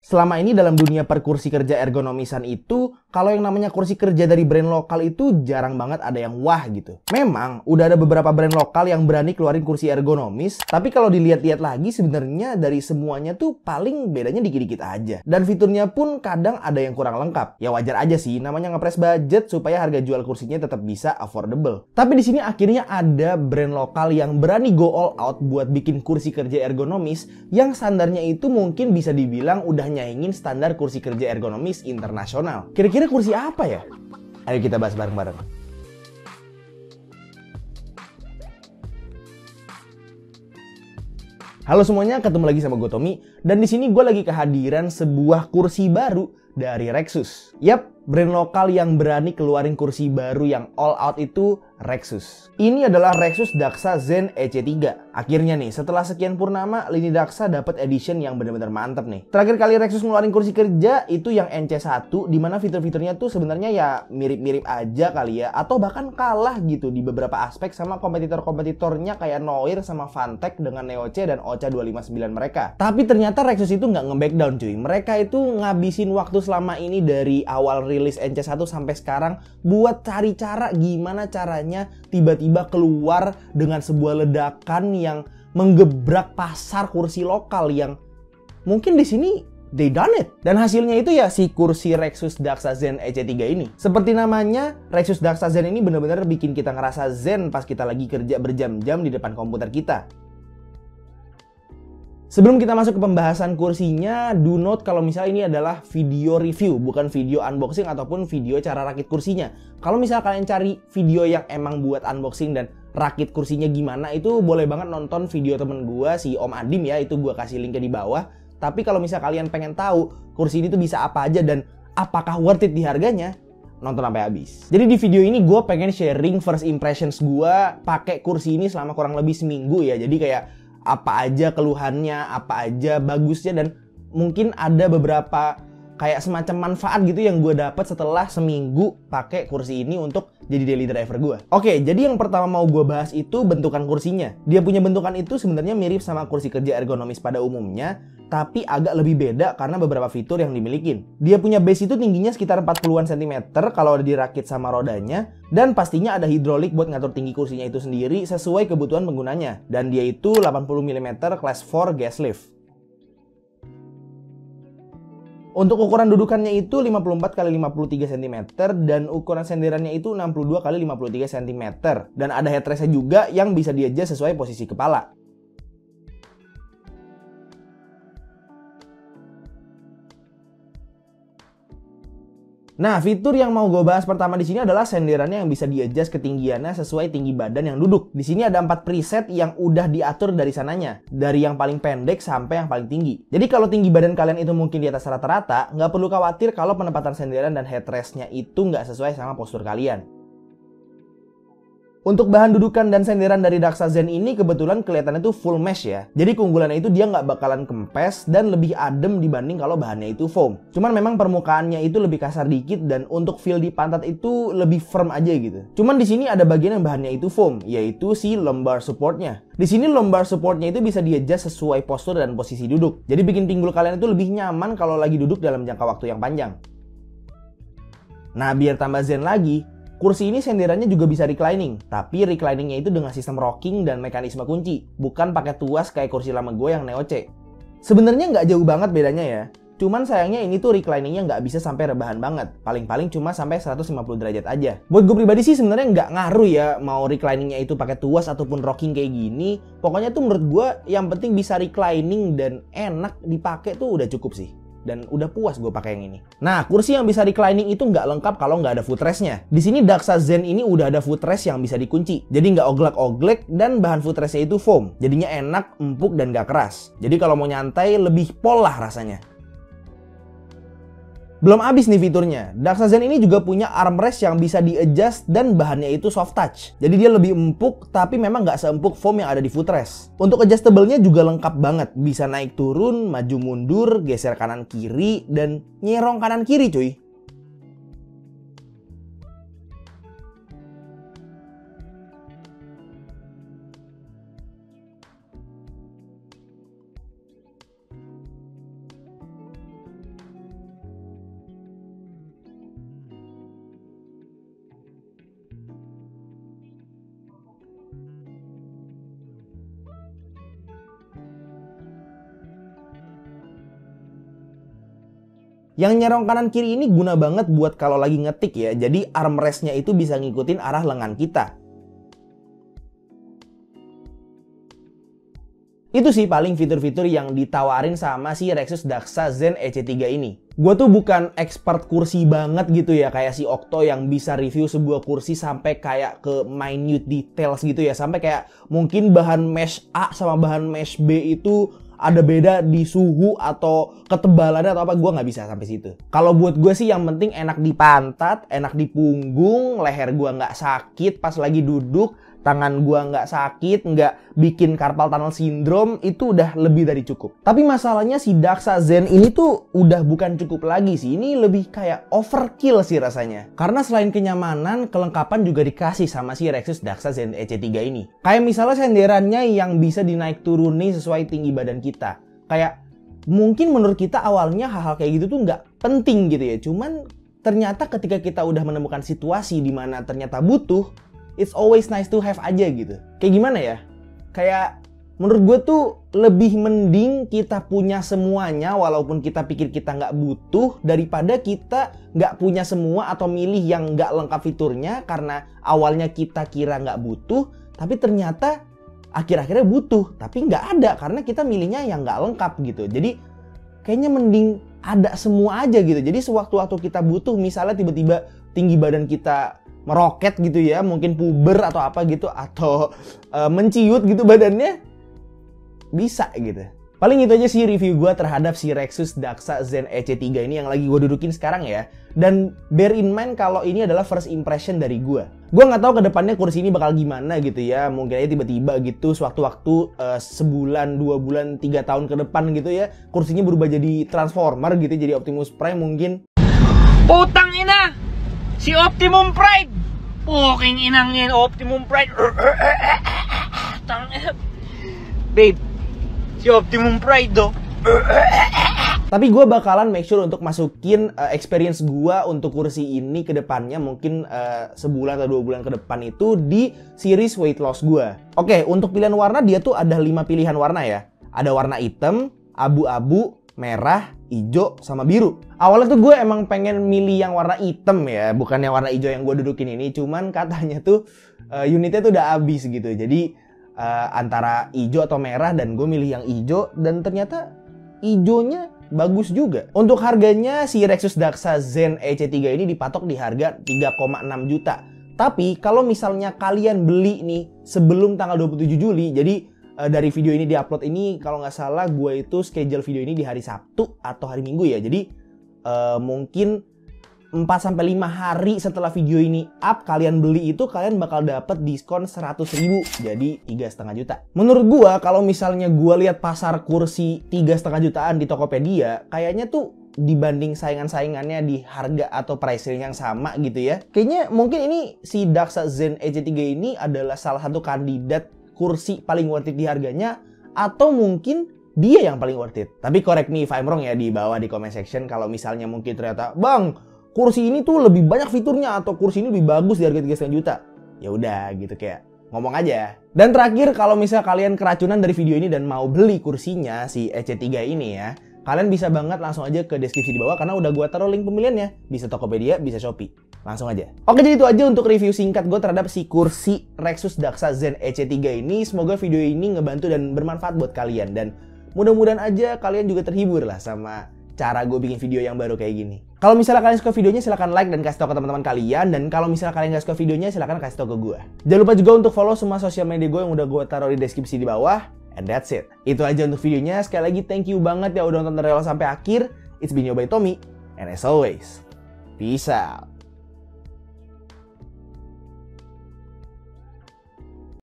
Selama ini dalam dunia perkursi kerja ergonomisan itu, kalau yang namanya kursi kerja dari brand lokal itu jarang banget ada yang wah gitu. Memang udah ada beberapa brand lokal yang berani keluarin kursi ergonomis, tapi kalau dilihat-lihat lagi sebenarnya dari semuanya tuh paling bedanya dikit-dikit aja. Dan fiturnya pun kadang ada yang kurang lengkap. Ya wajar aja sih, namanya ngepres budget supaya harga jual kursinya tetap bisa affordable. Tapi di sini akhirnya ada brand lokal yang berani go all out buat bikin kursi kerja ergonomis yang standarnya itu mungkin bisa dibilang udah nyaingin standar kursi kerja ergonomis internasional. Kira-kira kursi apa ya? Ayo kita bahas bareng-bareng. Halo semuanya, ketemu lagi sama gue Tommy, dan di sini gue lagi kehadiran sebuah kursi baru dari Rexus. Yap, brand lokal yang berani keluarin kursi baru yang all out itu Rexus. Ini adalah Rexus Daxa Zen EC3. Akhirnya nih, setelah sekian purnama, lini Daxa dapat edition yang benar-benar mantep nih. Terakhir kali Rexus ngeluarin kursi kerja itu yang NC1, dimana fitur-fiturnya tuh sebenarnya ya mirip-mirip aja kali ya, atau bahkan kalah gitu di beberapa aspek sama kompetitor-kompetitornya kayak Noir sama Fantech dengan Neo C dan Ocha 259 mereka. Tapi ternyata Rexus itu nggak nge-backdown cuy. Mereka itu ngabisin waktu selama ini dari awal rilis NC1 sampai sekarang buat cari cara gimana caranya tiba-tiba keluar dengan sebuah ledakan yang menggebrak pasar kursi lokal yang mungkin di sini they done it. Dan hasilnya itu ya si kursi Rexus Daxa Zen EC3 ini. Seperti namanya, Rexus Daxa Zen ini benar-benar bikin kita ngerasa zen pas kita lagi kerja berjam-jam di depan komputer kita. Sebelum kita masuk ke pembahasan kursinya, do note kalau misalnya ini adalah video review, bukan video unboxing ataupun video cara rakit kursinya. Kalau misalnya kalian cari video yang emang buat unboxing dan rakit kursinya gimana, itu boleh banget nonton video temen gua, si Om Adim ya, itu gua kasih linknya di bawah. Tapi kalau misalnya kalian pengen tahu kursi ini tuh bisa apa aja dan apakah worth it di harganya, nonton sampai habis. Jadi di video ini gue pengen sharing first impressions gue pakai kursi ini selama kurang lebih seminggu ya. Jadi kayak apa aja keluhannya, apa aja bagusnya, dan mungkin ada beberapa kayak semacam manfaat gitu yang gue dapat setelah seminggu pakai kursi ini untuk jadi daily driver gue. Oke, jadi yang pertama mau gue bahas itu bentukan kursinya. Dia punya bentukan itu sebenarnya mirip sama kursi kerja ergonomis pada umumnya, tapi agak lebih beda karena beberapa fitur yang dimiliki. Dia punya base itu tingginya sekitar 40-an cm kalau ada dirakit sama rodanya, dan pastinya ada hidrolik buat ngatur tinggi kursinya itu sendiri sesuai kebutuhan penggunanya. Dan dia itu 80 mm Class 4 gas lift. Untuk ukuran dudukannya itu 54 x 53 cm dan ukuran senderannya itu 62 x 53 cm. Dan ada headrestnya juga yang bisa di-adjust sesuai posisi kepala. Nah, fitur yang mau gue bahas pertama di sini adalah senderannya yang bisa di-adjust ketinggiannya sesuai tinggi badan yang duduk. Di sini ada 4 preset yang udah diatur dari sananya, dari yang paling pendek sampai yang paling tinggi. Jadi kalau tinggi badan kalian itu mungkin di atas rata-rata, nggak perlu khawatir kalau penempatan senderan dan headrestnya itu nggak sesuai sama postur kalian. Untuk bahan dudukan dan senderan dari Daxa Zen ini kebetulan kelihatannya tuh full mesh ya. Jadi keunggulannya itu dia nggak bakalan kempes dan lebih adem dibanding kalau bahannya itu foam. Cuman memang permukaannya itu lebih kasar dikit dan untuk feel di pantat itu lebih firm aja gitu. Cuman di sini ada bagian yang bahannya itu foam, yaitu si lumbar supportnya. Di sini lumbar supportnya itu bisa di-adjust sesuai postur dan posisi duduk. Jadi bikin pinggul kalian itu lebih nyaman kalau lagi duduk dalam jangka waktu yang panjang. Nah, biar tambah zen lagi, kursi ini senderannya juga bisa reclining, tapi recliningnya itu dengan sistem rocking dan mekanisme kunci, bukan pakai tuas kayak kursi lama gue yang Neo C. Sebenarnya nggak jauh banget bedanya ya, cuman sayangnya ini tuh recliningnya nggak bisa sampai rebahan banget, paling-paling cuma sampai 150 derajat aja. Buat gue pribadi sih sebenarnya nggak ngaruh ya mau recliningnya itu pakai tuas ataupun rocking kayak gini. Pokoknya tuh menurut gue yang penting bisa reclining dan enak dipakai tuh udah cukup sih. Dan udah puas gue pakai yang ini. Nah, kursi yang bisa reclining itu nggak lengkap kalau nggak ada footrestnya. Di sini Daxa Zen ini udah ada footrest yang bisa dikunci. Jadi nggak oglek-oglek dan bahan footrestnya itu foam. Jadinya enak, empuk, dan nggak keras. Jadi kalau mau nyantai lebih pol lah rasanya. Belum habis nih fiturnya, Daxa Zen ini juga punya armrest yang bisa di-adjust dan bahannya itu soft touch. Jadi dia lebih empuk, tapi memang nggak seempuk foam yang ada di footrest. Untuk adjustable-nya juga lengkap banget, bisa naik turun, maju mundur, geser kanan kiri, dan nyerong kanan kiri cuy. Yang nyerong kanan kiri ini guna banget buat kalau lagi ngetik ya. Jadi armrestnya itu bisa ngikutin arah lengan kita. Itu sih paling fitur-fitur yang ditawarin sama si Rexus Daxa Zen EC3 ini. Gue tuh bukan expert kursi banget gitu ya, kayak si Okto yang bisa review sebuah kursi sampai kayak ke minute details gitu ya. Sampai kayak mungkin bahan mesh A sama bahan mesh B itu ada beda di suhu atau ketebalannya atau apa, gue nggak bisa sampai situ. Kalau buat gue sih yang penting enak di pantat, enak di punggung, leher gue nggak sakit pas lagi duduk, tangan gue nggak sakit, nggak bikin carpal tunnel syndrome, itu udah lebih dari cukup. Tapi masalahnya si Daxa Zen ini tuh udah bukan cukup lagi sih, ini lebih kayak overkill sih rasanya. Karena selain kenyamanan, kelengkapan juga dikasih sama si Rexus Daxa Zen EC3 ini. Kayak misalnya senderannya yang bisa dinaik turuni sesuai tinggi badan kita. Kayak mungkin menurut kita awalnya hal-hal kayak gitu tuh nggak penting gitu ya. Cuman ternyata ketika kita udah menemukan situasi di mana ternyata butuh, it's always nice to have aja gitu. Kayak gimana ya? Kayak menurut gue tuh lebih mending kita punya semuanya walaupun kita pikir kita nggak butuh, daripada kita nggak punya semua atau milih yang nggak lengkap fiturnya karena awalnya kita kira nggak butuh, tapi ternyata akhir-akhirnya butuh, tapi nggak ada karena kita milihnya yang nggak lengkap gitu. Jadi kayaknya mending ada semua aja gitu. Jadi sewaktu-waktu kita butuh, misalnya tiba-tiba tinggi badan kita meroket gitu ya, mungkin puber atau apa gitu, atau menciut gitu badannya, bisa gitu. Paling itu aja sih review gue terhadap si Rexus Daxa Zen EC3 ini yang lagi gue dudukin sekarang ya. Dan bear in mind kalau ini adalah first impression dari gue. Gue nggak tahu kedepannya kursi ini bakal gimana gitu ya. Mungkin aja tiba-tiba gitu sewaktu-waktu sebulan, 2 bulan, 3 tahun ke depan gitu ya, kursinya berubah jadi Transformer gitu, jadi Optimus Prime mungkin. Putang ina! Si Optimum Pride! Puking inangin Optimum Pride! Babe, si Optimum Pride do. Tapi gue bakalan make sure untuk masukin experience gue untuk kursi ini ke depannya, mungkin sebulan atau 2 bulan ke depan itu di series weight loss gue. Oke, untuk pilihan warna dia tuh ada 5 pilihan warna ya. Ada warna hitam, abu-abu, merah, hijau, sama biru. Awalnya tuh gue emang pengen milih yang warna hitam ya, bukan yang warna hijau yang gue dudukin ini. Cuman katanya tuh unitnya tuh udah habis gitu. Jadi antara hijau atau merah, dan gue milih yang hijau, dan ternyata hijaunya bagus juga. Untuk harganya si Rexus Daxa Zen EC3 ini dipatok di harga 3,6 juta. Tapi kalau misalnya kalian beli nih sebelum tanggal 27 Juli, jadi dari video ini diupload ini kalau nggak salah gue itu schedule video ini di hari Sabtu atau hari Minggu ya. Jadi mungkin 4-5 hari setelah video ini up, kalian beli itu kalian bakal dapat diskon 100.000, jadi 3,5 juta. Menurut gue kalau misalnya gue lihat pasar kursi 3,5 jutaan di Tokopedia, kayaknya tuh dibanding saingan-saingannya di harga atau price range yang sama gitu ya, kayaknya mungkin ini si Daxa Zen EC3 ini adalah salah satu kandidat kursi paling worth it di harganya, atau mungkin dia yang paling worth it. Tapi correct me if I'm wrong ya di bawah di comment section kalau misalnya mungkin ternyata, "Bang, kursi ini tuh lebih banyak fiturnya," atau "kursi ini lebih bagus di harga 3,5 juta." Ya udah gitu, kayak ngomong aja. Dan terakhir, kalau misalnya kalian keracunan dari video ini dan mau beli kursinya si EC3 ini ya, kalian bisa banget langsung aja ke deskripsi di bawah karena udah gue taruh link pembeliannya. Bisa Tokopedia, bisa Shopee. Langsung aja. Oke, jadi itu aja untuk review singkat gue terhadap si kursi Rexus Daxa Zen EC3 ini. Semoga video ini ngebantu dan bermanfaat buat kalian. Dan mudah-mudahan aja kalian juga terhibur lah sama cara gue bikin video yang baru kayak gini. Kalau misalnya kalian suka videonya, silahkan like dan kasih tau ke teman-teman kalian. Dan kalau misalnya kalian gak suka videonya, silahkan kasih tau ke gue. Jangan lupa juga untuk follow semua sosial media gue yang udah gue taruh di deskripsi di bawah. And that's it. Itu aja untuk videonya. Sekali lagi thank you banget ya udah nonton dari awal sampai akhir. It's been your boy Tommy. And as always, peace out.